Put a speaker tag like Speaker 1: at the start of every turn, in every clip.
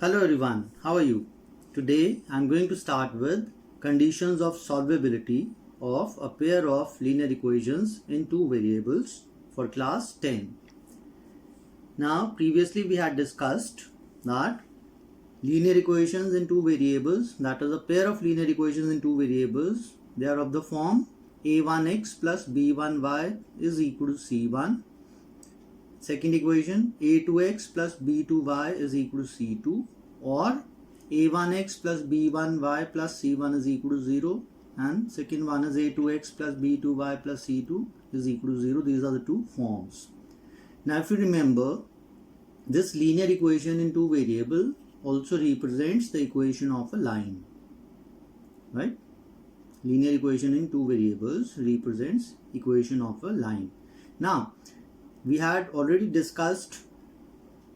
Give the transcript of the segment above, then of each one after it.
Speaker 1: Hello everyone, how are you? Today I am going to start with conditions of solvability of a pair of linear equations in two variables for class 10. Now previously we had discussed that linear equations in two variables, that is a pair of linear equations in two variables, they are of the form a1x plus b1y is equal to c1. Second equation, a2x plus b2y is equal to c2, or a1x plus b1y plus c1 is equal to 0, and second one is a2x plus b2y plus c2 is equal to 0. These are the two forms. Now if you remember, this linear equation in two variable also represents the equation of a line, right? Linear equation in two variables represents equation of a line. Now we had already discussed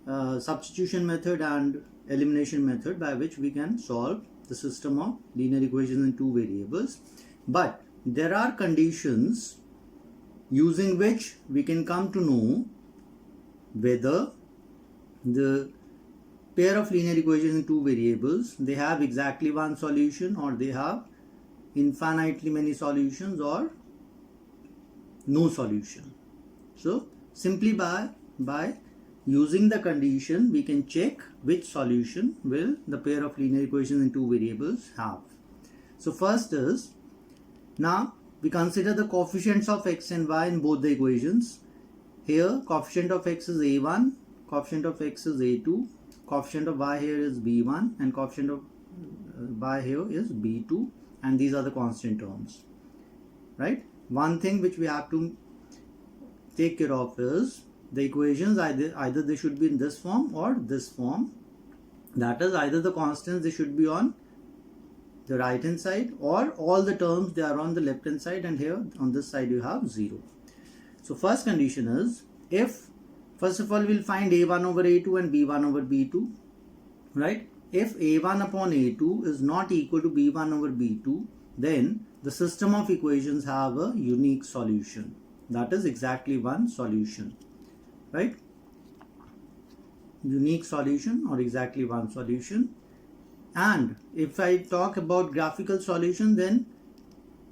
Speaker 1: substitution method and elimination method by which we can solve the system of linear equations in two variables, but there are conditions using which we can come to know whether the pair of linear equations in two variables, they have exactly one solution, or they have infinitely many solutions, or no solution. So simply by using the condition we can check which solution will the pair of linear equations in two variables have. So first is, now we consider the coefficients of x and y in both the equations. Here coefficient of x is a1, coefficient of x is a2, coefficient of y here is b1, and coefficient of y here is b2, and these are the constant terms, right? One thing which we have to take care of is the equations either they should be in this form or this form. That is, either the constants they should be on the right hand side, or all the terms they are on the left hand side, and here on this side you have 0. So first condition is, if first of all we'll find a1 over a2 and b1 over b2, right? If a1 upon a2 is not equal to b1 over b2, then the system of equations have a unique solution. That is exactly one solution, right? Unique solution or exactly one solution. And if I talk about graphical solution, then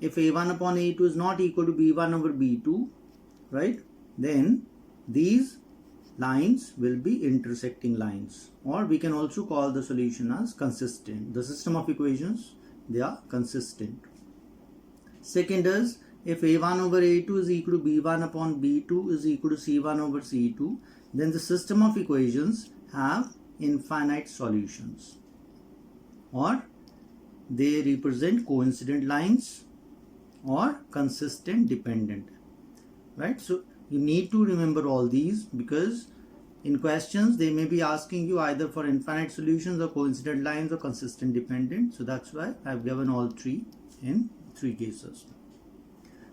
Speaker 1: if a1 upon a2 is not equal to b1 over b2, right, then these lines will be intersecting lines, or we can also call the solution as consistent. The system of equations, they are consistent. Second is, if a1 over a2 is equal to b1 upon b2 is equal to c1 over c2, then the system of equations have infinite solutions, or they represent coincident lines or consistent dependent, right? So you need to remember all these, because in questions they may be asking you either for infinite solutions or coincident lines or consistent dependent. So that's why I've given all three in three cases.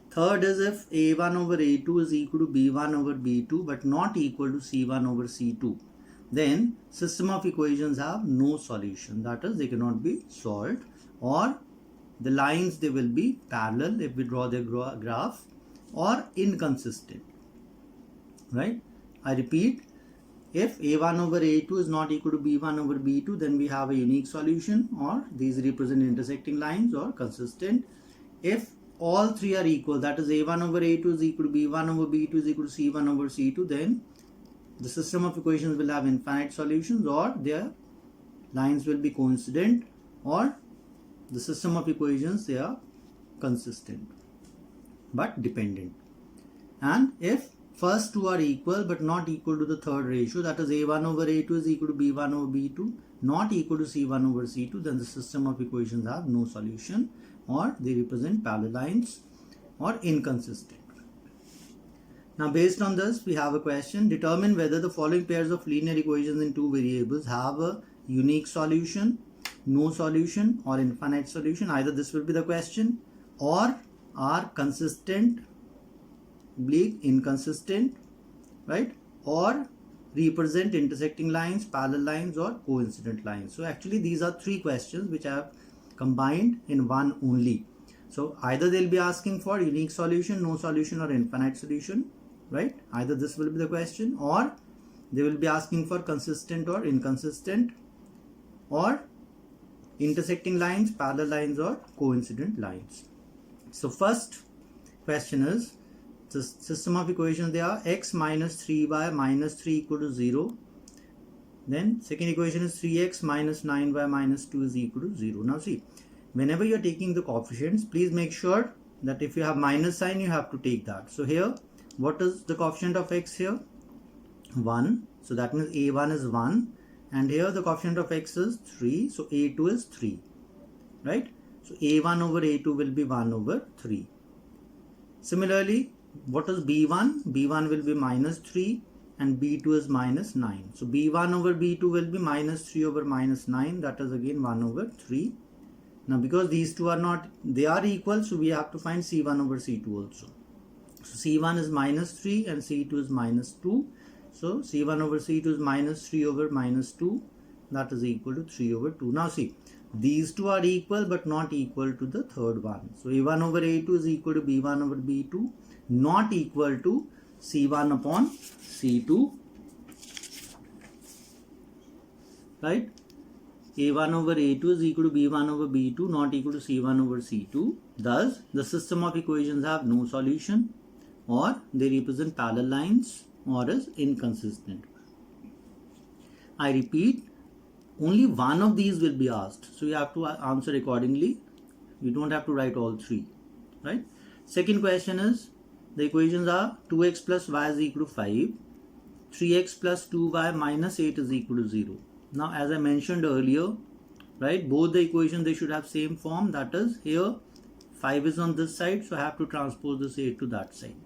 Speaker 1: Third is, if a1 over a2 is equal to b1 over b2 but not equal to c1 over c2, then system of equations have no solution. That is, they cannot be solved, or the lines they will be parallel if we draw the graph, or inconsistent, right? I repeat, if a1 over a2 is not equal to b1 over b2, then we have a unique solution, or these represent intersecting lines, or consistent. If all three are equal, that is a1 over a2 is equal to b1 over b2 is equal to c1 over c2, then the system of equations will have infinite solutions, or their lines will be coincident, or the system of equations, they are consistent but dependent. And if first two are equal but not equal to the third ratio, that is a1 over a2 is equal to b1 over b2 not equal to c1 over c2, then the system of equations have no solution, or they represent parallel lines or inconsistent. Now based on this, we have a question: determine whether the following pairs of linear equations in two variables have a unique solution, no solution, or infinite solution. Either this will be the question, or are consistent, inconsistent, right, or represent intersecting lines, parallel lines, or coincident lines. So actually these are three questions which I have combined in one only. So either they'll be asking for unique solution, no solution, or infinite solution, right? Either this will be the question, or they will be asking for consistent or inconsistent, or intersecting lines, parallel lines, or coincident lines. So first question is the system of equations. They are x minus 3y minus 3 equal to 0. Then second equation is 3x minus 9y minus 2 is equal to 0. Now see, whenever you are taking the coefficients, please make sure that if you have minus sign, you have to take that. So here, what is the coefficient of x here? 1. So that means a1 is 1. And here the coefficient of x is 3. So a2 is 3. Right? So a1 over a2 will be 1 over 3. Similarly, what is b1? b1 will be minus 3 and b2 is minus 9. So b1 over b2 will be minus 3 over minus 9. That is again 1 over 3. Now because these two are not, they are equal, so we have to find c1 over c2 also. So c1 is minus 3 and c2 is minus 2. So c1 over c2 is minus 3 over minus 2. That is equal to 3 over 2. Now see, these two are equal but not equal to the third one. So a1 over a2 is equal to b1 over b2, not equal to c1 upon c2. Right? a1 over a2 is equal to b1 over b2, not equal to c1 over c2. Thus, the system of equations have no solution, or they represent parallel lines, or is inconsistent. I repeat, only one of these will be asked. So you have to answer accordingly. You don't have to write all three. Right? Second question is, the equations are 2x plus y is equal to 5, 3x plus 2y minus 8 is equal to 0. Now as I mentioned earlier, right, both the equations, they should have same form. That is, here 5 is on this side, so I have to transpose this 8 to that side.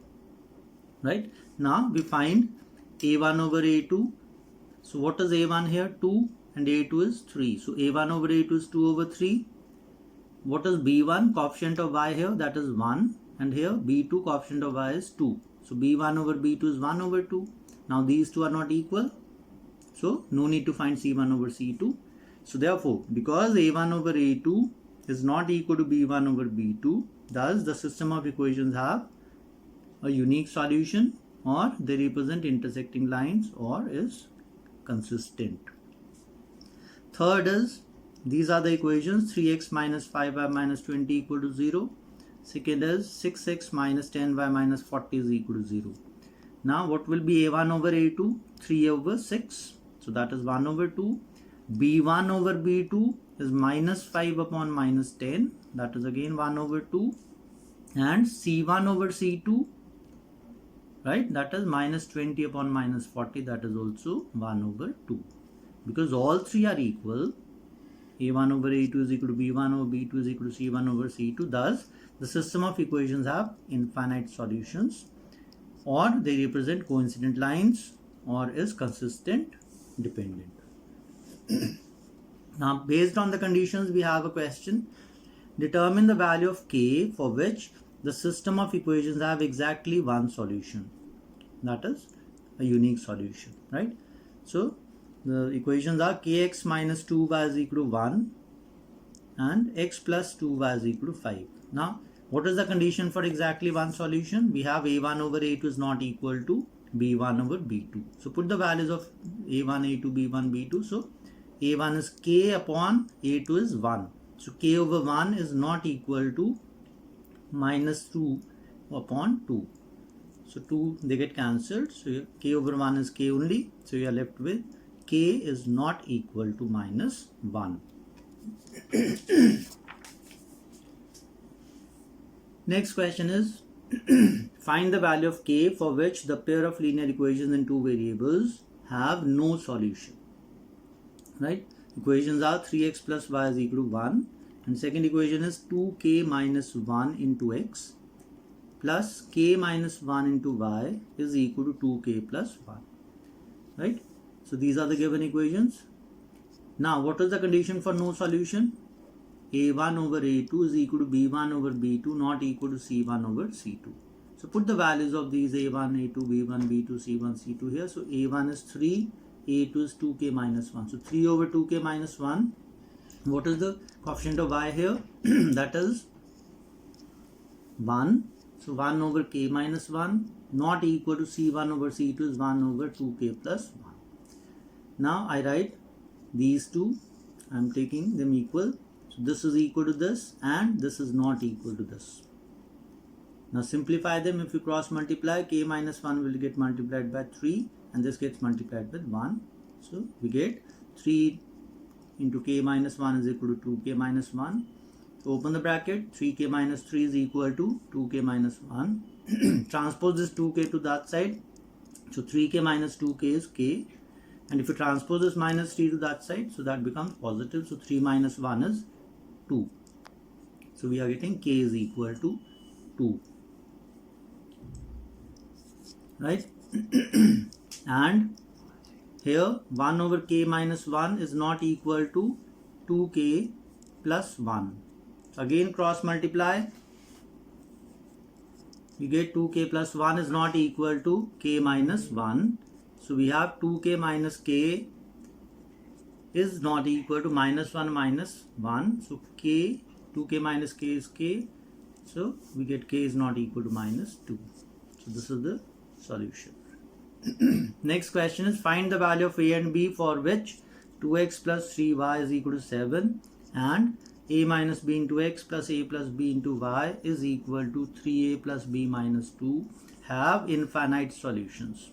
Speaker 1: Right? Now we find a1 over a2. So what is a1 here? 2 and a2 is 3. So a1 over a2 is 2 over 3. What is b1? Coefficient of y here, that is 1. And here b2, coefficient of y is 2. So b1 over b2 is 1 over 2. Now these two are not equal. So no need to find c1 over c2. So therefore, because a1 over a2 is not equal to b1 over b2, thus the system of equations have a unique solution, or they represent intersecting lines, or is consistent. Third is, these are the equations: 3x minus 5y minus 20 equal to 0. Second is 6x minus 10y minus 40 is equal to 0. Now what will be a1 over a2? 3 over 6. So that is 1 over 2. b1 over b2 is minus 5 upon minus 10. That is again 1 over 2. And c1 over c2, right, that is minus 20 upon minus 40. That is also 1 over 2. Because all three are equal, a1 over a2 is equal to b1 over b2 is equal to c1 over c2. Thus, the system of equations have infinite solutions, or they represent coincident lines, or is consistent dependent. Now, based on the conditions, we have a question. Determine the value of k for which the system of equations have exactly one solution. That is a unique solution, right? So, the equations are kx minus 2y is equal to 1 and x plus 2y is equal to 5. Now, what is the condition for exactly one solution? We have a1 over a2 is not equal to b1 over b2. So, put the values of a1, a2, b1, b2. So, a1 is k upon a2 is 1. So, k over 1 is not equal to minus 2 upon 2. So, 2 they get cancelled. So, k over 1 is k only. So, you are left with k is not equal to minus 1. Next question is, find the value of k for which the pair of linear equations in two variables have no solution. Right? Equations are 3x plus y is equal to 1, and second equation is 2k minus 1 into x plus k minus 1 into y is equal to 2k plus 1. Right? So these are the given equations. Now what is the condition for no solution? a1 over a2 is equal to b1 over b2 not equal to c1 over c2. So put the values of these a1, a2, b1, b2, c1, c2 here. So a1 is 3, a2 is 2k minus 1. So 3 over 2k minus 1. What is the coefficient of y here? That is 1. So 1 over k minus 1 not equal to c1 over c2 is 1 over 2k plus 1. Now I write these two I am taking them equal. So this is equal to this and this is not equal to this. Now simplify them. If you cross multiply, k minus 1 will get multiplied by 3 and this gets multiplied with 1. So we get 3 into k minus 1 is equal to 2k minus 1. So open the bracket, 3k minus 3 is equal to 2k minus 1. Transpose this 2k to that side. So 3k minus 2k is k. And if you transpose this minus 3 to that side, so that becomes positive. So 3 minus 1 is 2. So we are getting k is equal to 2. Right? And here 1 over k minus 1 is not equal to 2k plus 1. So again cross multiply. You get 2k plus 1 is not equal to k minus 1. So we have 2k minus k is not equal to minus 1 minus 1. So k, 2k minus k is k. So we get k is not equal to minus 2. So this is the solution. Next question is find the value of a and b for which 2x plus 3y is equal to 7 and a minus b into x plus a plus b into y is equal to 3a plus b minus 2 have infinite solutions.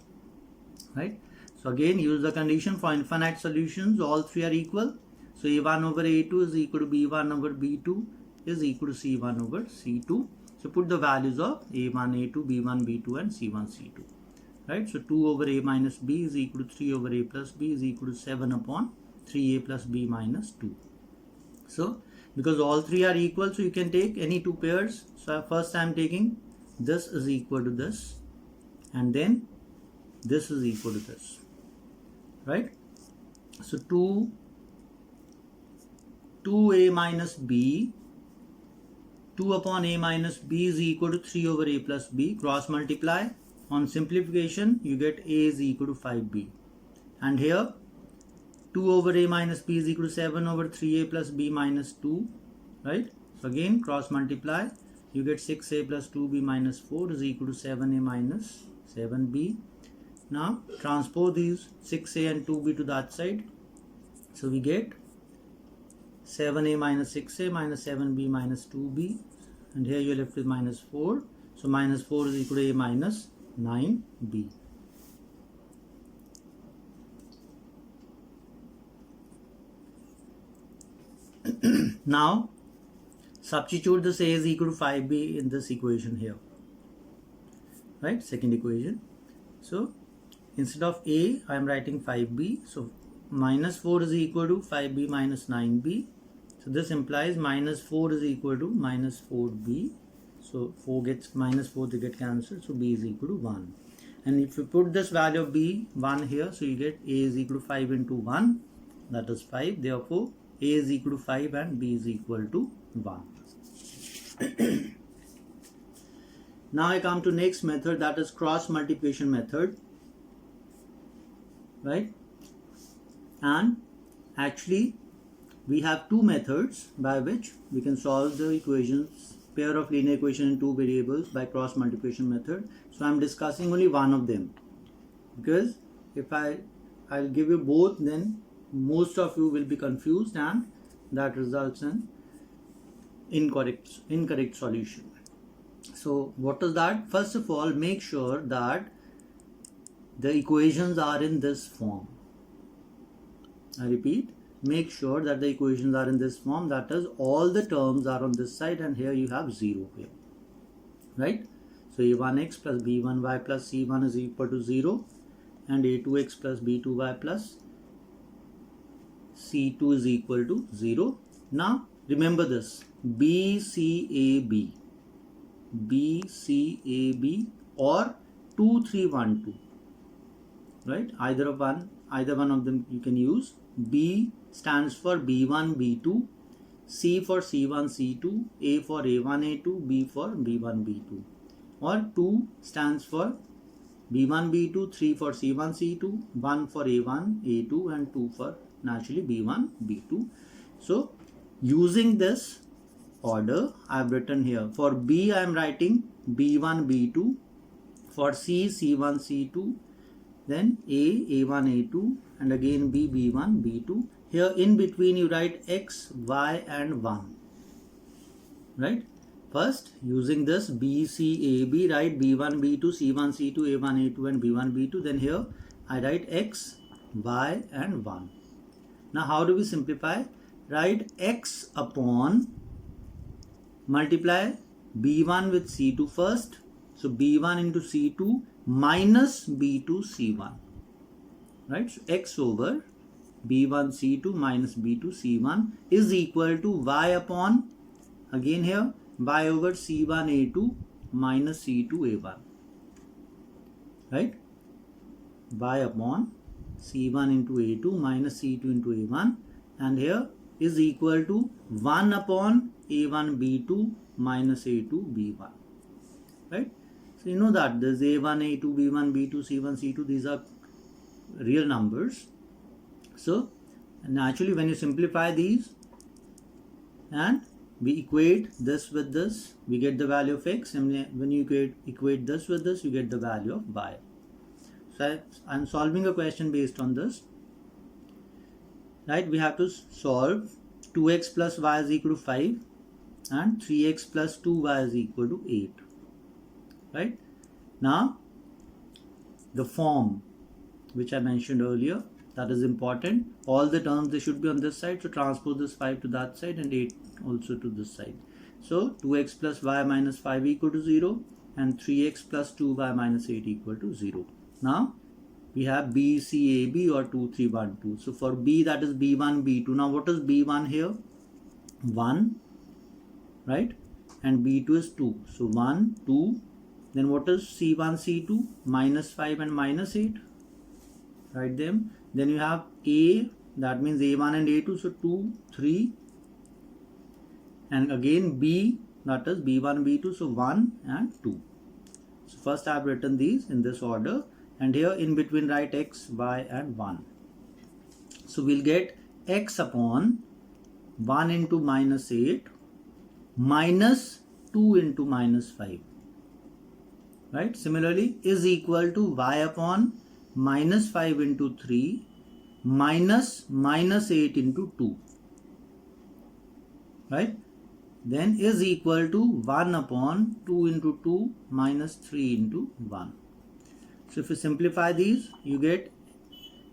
Speaker 1: Right? So again use the condition for infinite solutions. All three are equal. So a1 over a2 is equal to b1 over b2 is equal to c1 over c2. So put the values of a1, a2, b1, b2 and c1, c2. Right? So 2 over a minus b is equal to 3 over a plus b is equal to 7 upon 3a plus b minus 2. So because all three are equal, so you can take any two pairs. So first I am taking this is equal to this and then this is equal to this. Right? So 2a minus b, 2 upon a minus b is equal to 3 over a plus b. Cross multiply. On simplification, you get a is equal to 5b. And here, 2 over a minus b is equal to 7 over 3a plus b minus 2. Right? So again, cross multiply. You get 6a plus 2b minus 4 is equal to 7a minus 7b. Now, transpose these 6a and 2b to that side. So we get 7a minus 6a minus 7b minus 2b. And here you are left with minus 4. So minus 4 is equal to a minus 9b. Now substitute this a is equal to 5b in this equation here. Right? Second equation. So instead of a I am writing 5b. So minus 4 is equal to 5b minus 9b. So this implies minus 4 is equal to minus 4b. So 4 gets minus 4 they get cancelled. So b is equal to 1. And if you put this value of b 1 here, so you get a is equal to 5 into 1. That is 5. Therefore a is equal to 5 and b is equal to 1. Now I come to next method, that is cross multiplication method. Right? And actually we have two methods by which we can solve the equations, pair of linear equation in two variables by cross multiplication method. So I am discussing only one of them, because if I'll give you both, then most of you will be confused and that results in incorrect solution. So what is that? First of all, make sure that the equations are in this form. I repeat, make sure that the equations are in this form, that is all the terms are on this side and here you have 0 here. Right? So a1x plus b1y plus c1 is equal to 0 and a2x plus b2y plus c2 is equal to 0. Now remember this, BCAB or 2 3 1 2. Right? Either one of them you can use. B stands for B1 B2, C for C1 C2, A for A1 A2, B for B1 B2. Or 2 stands for B1 B2, 3 for C1 C2, 1 for A1 A2 and 2 for naturally B1 B2. So using this order I have written here. For B I am writing B1 B2, for C C1 C2, then A, A1, A2, and again B, B1, B2. Here in between you write X, Y and 1. Right? First, using this B, C, A, B, write B1, B2, C1, C2, A1, A2 and B1, B2. Then here I write X, Y and 1. Now how do we simplify? Write X upon, multiply B1 with C2 first. So B1 into C2 minus B2 C1. Right? So X over B1 C2 minus B2 C1 is equal to Y upon, again here, Y over C1 A2 minus C2 A1. Right? Y upon C1 into A2 minus C2 into A1, and here is equal to 1 upon A1 B2 minus A2 B1. Right? So you know that there's A1, A2, B1, B2, C1, C2, these are real numbers. So naturally when you simplify these and we equate this with this, we get the value of X, and when you equate this with this, you get the value of Y. So I'm solving a question based on this. Right? We have to solve 2x plus y is equal to 5 and 3x plus 2y is equal to 8. Right? Now, the form which I mentioned earlier, that is important. All the terms, they should be on this side. So transpose this 5 to that side and 8 also to this side. So 2x plus y minus 5 equal to 0 and 3x plus 2y minus 8 equal to 0. Now, we have B, C, A, B or 2, 3, 1, 2. So for B, that is B1, B2. Now what is B1 here? 1, right? And B2 is 2. So 1, 2. Then what is C1, C2? Minus 5 and minus 8. Write them. Then you have A, that means A1 and A2. So 2, 3. And again B, that is B1, B2. So 1 and 2. So first I have written these in this order. And here in between write X, Y and 1. So we'll get X upon 1 into minus 8 minus 2 into minus 5. Right? Similarly, is equal to Y upon minus 5 into 3 minus 8 into 2. Right? Then is equal to 1 upon 2 into 2 minus 3 into 1. So if you simplify these, you get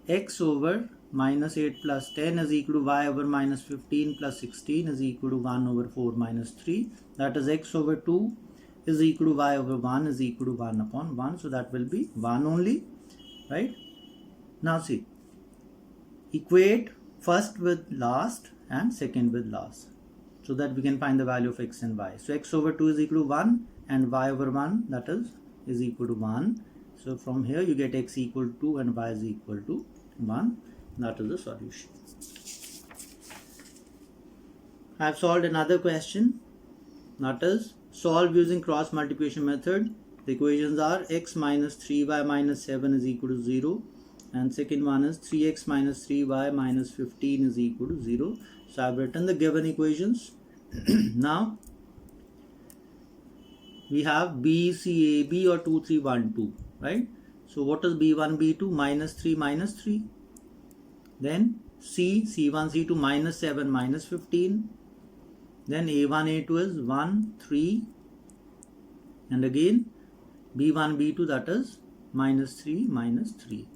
Speaker 1: X over minus 8 plus 10 is equal to Y over minus 15 plus 16 is equal to 1 over 4 minus 3. That is X over 2 is equal to Y over 1 is equal to 1 upon 1. So that will be 1 only. Right? Now see, equate first with last and second with last, so that we can find the value of X and Y. So X over 2 is equal to 1 and Y over 1, that is equal to 1. So from here you get X equal to 2 and Y is equal to 1. That is the solution. I have solved another question. That is, solve using cross multiplication method. The equations are X minus 3Y minus 7 is equal to 0. And second one is 3X minus 3Y minus 15 is equal to 0. So I have written the given equations. Now we have B, C, A, B or 2, 3, 1, 2. Right? So what is B1, B2? Minus 3, minus 3. Then C, C1, C2 minus 7, minus 15. Then A1, A2 is 1, 3. And again B1, B2, that is minus 3, minus 3.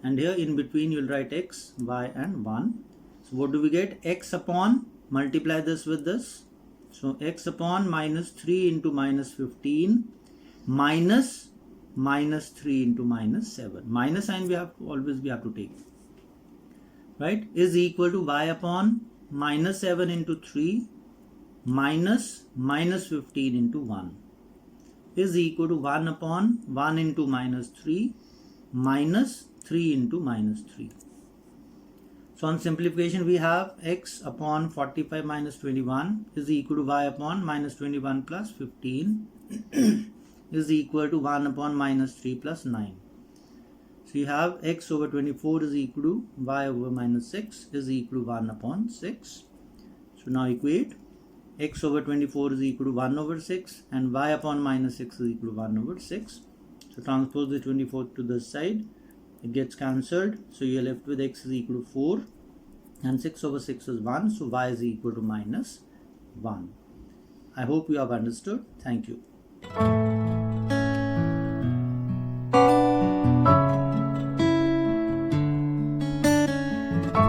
Speaker 1: And here in between you will write X, Y and 1. So what do we get? X upon, multiply this with this. So X upon minus 3 into minus 15 minus 3 into minus 7. Minus sign we have to take. Right? Is equal to Y upon minus 7 into 3 minus 15 into 1. Is equal to 1 upon 1 into minus 3 minus 3 into minus 3. So on simplification we have X upon 45 minus 21 is equal to Y upon minus 21 plus 15 is equal to 1 upon minus 3 plus 9. So you have X over 24 is equal to Y over minus 6 is equal to 1 upon 6. So now equate. X over 24 is equal to 1 over 6 and Y upon minus 6 is equal to 1 over 6. So transpose the 24 to this side it gets cancelled, so you're left with x is equal to 4 and 6 over 6 is 1, so y is equal to minus 1. I hope you have understood. Thank you.